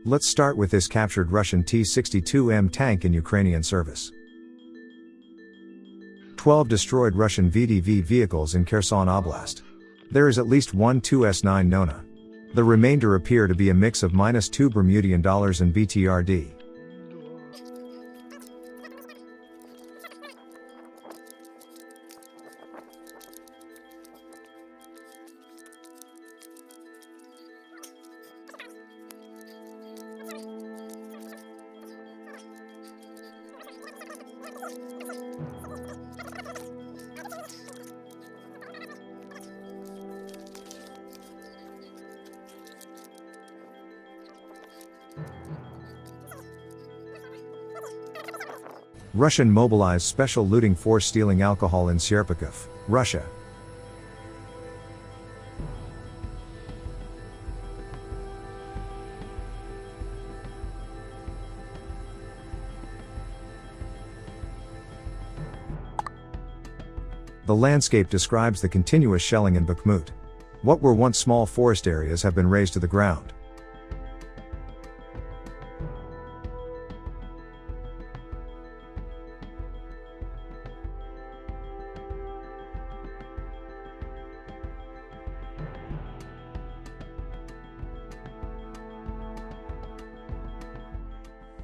Let's start with this captured Russian T-62M tank in Ukrainian service. 12 destroyed Russian VDV vehicles in Kherson Oblast. There is at least one Tu-S9 Nona. The remainder appear to be a mix of -2 Bermudian dollars and BTRD. Russian mobilized special looting force stealing alcohol in Serpukhov, Russia. The landscape describes the continuous shelling in Bachmut. What were once small forest areas have been razed to the ground.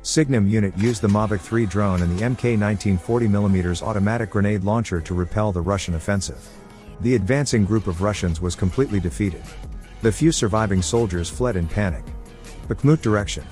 Signum unit used the Mavic 3 drone and the Mk-19 40mm automatic grenade launcher to repel the Russian offensive. The advancing group of Russians was completely defeated. The few surviving soldiers fled in panic. Bachmut direction.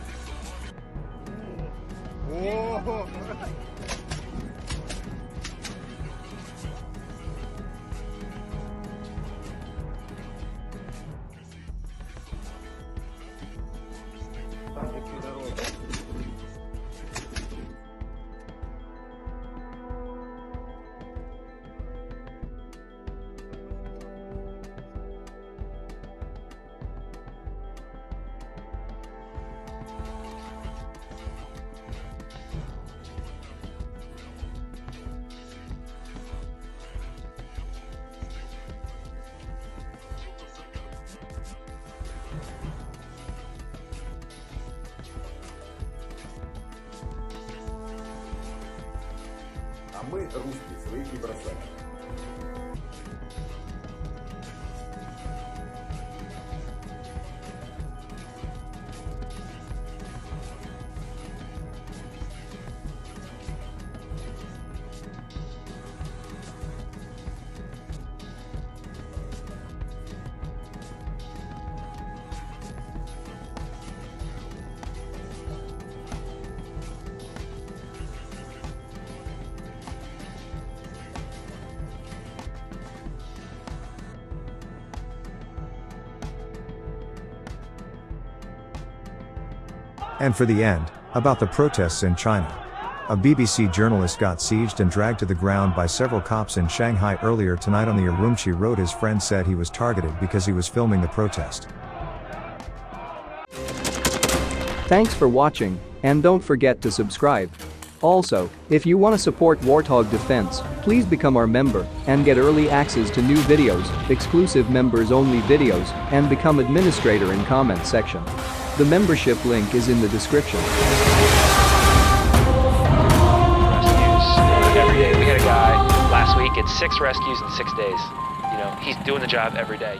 А мы, русские, своих не бросаем. And for the end, about the protests in China. A BBC journalist got sieged and dragged to the ground by several cops in Shanghai earlier tonight on the Urumqi road. His friend said he was targeted because he was filming the protest. Thanks for watching, and don't forget to subscribe. Also, if you want to support Warthog Defense, please become our member and get early access to new videos, exclusive members-only videos, and become administrator in comment section. The membership link is in the description. Rescues every day. We had a guy last week at 6 rescues in 6 days. You know, he's doing the job every day.